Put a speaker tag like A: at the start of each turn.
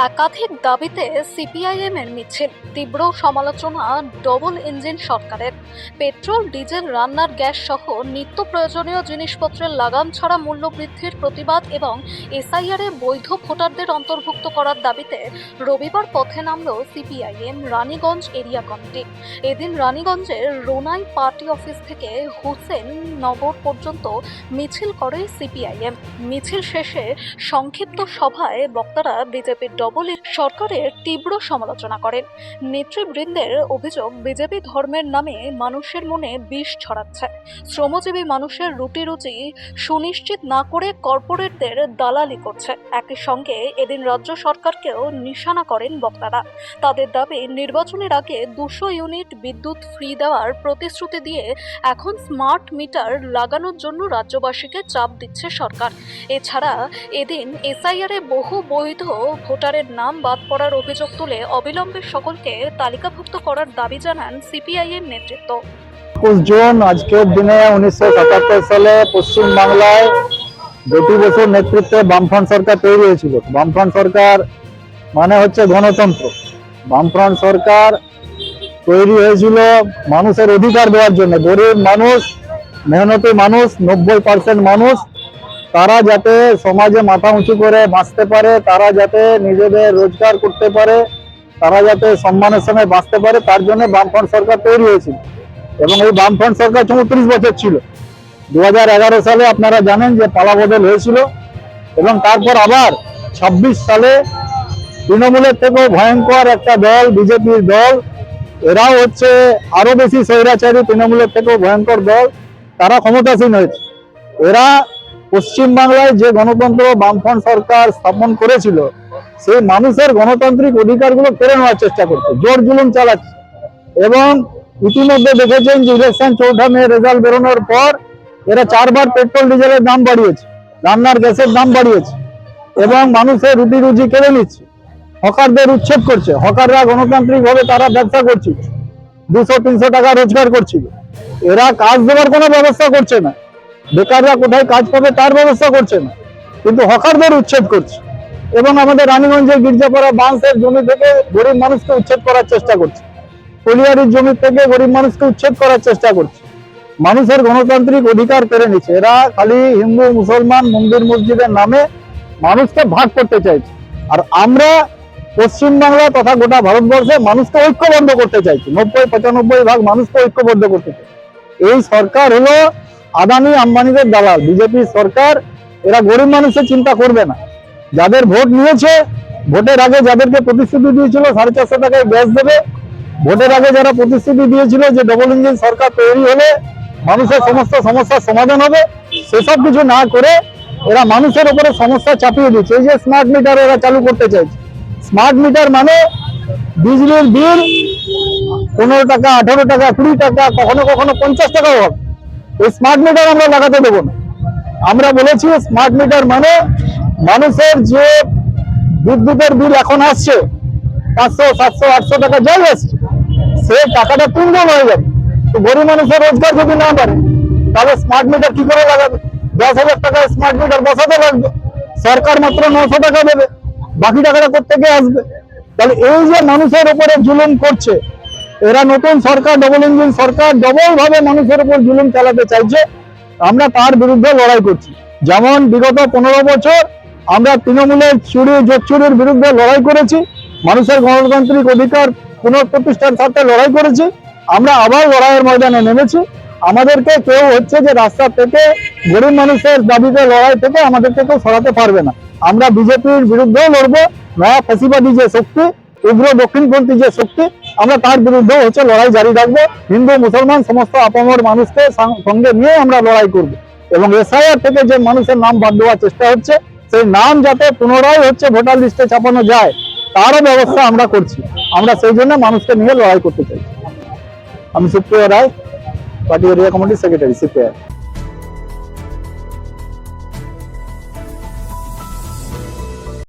A: একাধিক দাবিতে সিপিআইএম এর মিছিল, তীব্র সমালোচনা ডবল ইঞ্জিন সরকারের। পেট্রোল, ডিজেল, রান্নার গ্যাস সহ নিত্য প্রয়োজনীয় জিনিসপত্রের লাগাম ছাড়া মূল্য বৃদ্ধির প্রতিবাদ এবং এসআইআর এ বৈধ ভোটারদের অন্তর্ভুক্ত করার দাবিতে রবিবার পথে নামল সিপিআইএম রানীগঞ্জ এরিয়া কমিটি। এদিন রানীগঞ্জের রোনাই পার্টি অফিস থেকে হুসেন নগর পর্যন্ত মিছিল করে সিপিআইএম। মিছিল শেষে সংক্ষিপ্ত সভায় বক্তারা বিজেপির ডবল সরকারের তীব্র সমালোচনা করেন। নেতৃবৃন্দের অভিযোগ, বিজেপি ধর্মের নামে মানুষের মনে বিষ ছড়াচ্ছে, শ্রমজীবী মানুষের রুটি রুজি সুনিশ্চিত না করে কর্পোরেটদের দালালি করছে। একই সঙ্গে এদিন রাজ্য সরকারকেও নিশানা করেন বক্তারা। তাদের দাবি, নির্বাচনের আগে 200 ইউনিট বিদ্যুৎ ফ্রি দেওয়ার প্রতিশ্রুতি দিয়ে এখন স্মার্ট মিটার লাগানোর জন্য রাজ্যবাসীকে চাপ দিচ্ছে সরকার। এছাড়া এদিন এসআইআর এ বহু বৈধ ভোটারের নাম বাদ পড়ার অভিযোগ তুলে অবিলম্বে সকলকে তালিকাভুক্ত করার দাবি জানান সিপিআইএম নেতৃত্ব।
B: 21 জুন আজকের দিনে 1977 সালে পশ্চিমবাংলায় জ্যোতি বসুর নেতৃত্বে বামফ্রন্ট সরকার তৈরি হয়েছিল। বামফ্রন্ট সরকার মানে হচ্ছে গণতন্ত্র। বামফ্রন্ট সরকার তৈরি হয়েছিল মানুষের অধিকার দেওয়ার জন্য। গরিব মানুষ, মেহনতি মানুষ, 90% মানুষ, তারা যাতে সমাজে মাথা উঁচু করে বাঁচতে পারে, তারা যাতে নিজেদের রোজগার করতে পারে, তারা যাতে সম্মানের সঙ্গে বাঁচতে পারে, তার জন্য বামফ্রন্ট সরকার তৈরি হয়েছিল। এবং এই বামফ্রন্ট সরকার 34 বছর ছিল। 2011 সালে আপনারা জানেন যে পালাবদল হয়েছিল এবং তারপর আবার 26 সালে তৃণমূলের থেকেও ভয়ঙ্কর একটা দল, বিজেপির দল, এরাও হচ্ছে আরো বেশি স্বৈরাচারী, তৃণমূলের থেকেও ভয়ঙ্কর দল, তারা ক্ষমতাসীন হয়েছে। এরা পশ্চিমবাংলায় যে গণতন্ত্র বামফ্রন্ট সরকার স্থাপন করেছিল, সেই মানুষের গণতান্ত্রিক অধিকারগুলো কেড়ে নেওয়ার চেষ্টা করছে, জোর জুলুম চালাচ্ছে। এবং ইতিমধ্যে দেখেছেন যে ইলেকশন 14 মে রেজাল্ট বেরোনোর পর এরা 4 বার পেট্রোল ডিজেলের দাম বাড়িয়েছে, রান্নার গ্যাসের দাম বাড়িয়েছে এবং মানুষের রুটি রুজি কেড়ে নিচ্ছে। হকারদের উচ্ছেদ করছে। হকাররা গণতান্ত্রিক ভাবে তারা ব্যবসা করছিল, 200-300 টাকা রোজগার করছিল। এরা কাজ দেওয়ার কোনো ব্যবস্থা করছে না, বেকাররা কোথায় কাজ পাবে তার ব্যবস্থা করছে না, কিন্তু হকারদের উচ্ছেদ করছে। এবং আমাদের রানীগঞ্জের গির্জাপাড়া বাঁশের জমি থেকে গরিব মানুষকে উচ্ছেদ করার চেষ্টা করছে, কলিয়ারির জমি থেকে গরিব মানুষকে উচ্ছেদ করার চেষ্টা করছে। মানুষের গণতান্ত্রিক অধিকার কেড়ে নিচ্ছে। এরা খালি হিন্দু মুসলমান মন্দির মসজিদের নামে মানুষকে ভাগ করতে চাইছে। আর আমরা পশ্চিমবাংলা তথা গোটা ভারতবর্ষে মানুষকে ঐক্যবদ্ধ করতে চাইছি। 90-95 ভাগ মানুষকে ঐক্যবদ্ধ করতে চাই। এই সরকার হলো আদানি আম্বানিদের দালাল, বিজেপি সরকার। এরা গরিব মানুষের চিন্তা করবে না। যাদের ভোট নিয়েছে, ভোটের আগে যাদেরকে প্রতিশ্রুতি দিয়েছিল 450 টাকায় গ্যাস দেবে, ভোটের আগে যারা প্রতিশ্রুতি দিয়েছিল যে ডবল ইঞ্জিন সরকার তৈরি হলে মানুষের সমস্ত সমস্যার সমাধান হবে, সেসব কিছু না করে এরা মানুষের উপরে সমস্যা চাপিয়ে দিচ্ছে। এই যে স্মার্ট মিটার এরা চালু করতে চাইছে। স্মার্ট মিটার মানে বিজলির বিল 15 টাকা, 18 টাকা, 20 টাকা, কখনো কখনো 50 টাকাও হবে। এই স্মার্ট মিটার আমরা লাগাতে দেবো না। আমরা বলেছি স্মার্ট মিটার মানে মানুষের যে বিদ্যুতের বিল এখন আসছে 500, 700, 800 টাকা যাই আসছে, সে টাকাটা 3 গুণ হয়ে যাবে। তো গরিব মানুষের রোজগার যদি না পারে, তাহলে স্মার্ট মিটার কি করে লাগাবে? 10,000 টাকায় স্মার্ট মিটার বসাতে লাগবে, সরকার মাত্র 900 টাকা দেবে, বাকি টাকাটা কোত্থেকে আসবে? তাহলে এই যে মানুষের উপরে জুলুম করছে এরা, নতুন সরকার ডবল ইঞ্জিন সরকার ডবল ভাবে মানুষের উপর জুলুম চালাতে চাইছে। আমরা তার বিরুদ্ধে লড়াই করছি। যেমন বিগত 15 বছর আমরা তৃণমূলের জোট চুরির বিরুদ্ধে লড়াই করেছি, মানুষের গণতান্ত্রিক অধিকার পুনঃপ্রতিষ্ঠার সাথে লড়াই করেছি। আমরা আবার লড়াইয়ের ময়দানে নেমেছি। আমাদেরকে কেউ হচ্ছে যে রাস্তা থেকে গরিব মানুষের দাবিতে লড়াই থেকে আমাদেরকে কেউ সরাতে পারবে না। আমরা বিজেপির বিরুদ্ধেও লড়বো, নয়া ফ্যাসিবাদী যে শক্তি, উগ্র দক্ষিণপন্থী যে শক্তি, আমরা তার বিরুদ্ধেও হচ্ছে লড়াই জারি রাখবো। হিন্দু মুসলমান সমস্ত আপামর মানুষকে সঙ্গে নিয়ে আমরা লড়াই করব। এবং এসআইআর থেকে যে মানুষের নাম বাদ দেওয়ার চেষ্টা হচ্ছে, সেই নাম যাতে পুনরায় হচ্ছে ভোটার লিস্টে চাপানো যায়, তারও ব্যবস্থা আমরা করছি। আমরা সেই জন্য মানুষকে নিয়ে লড়াই করতে চাই। আমি সুপ্রিয় রায়, পার্টি এরিয়া কমিটির সেক্রেটারি, সিপিআই।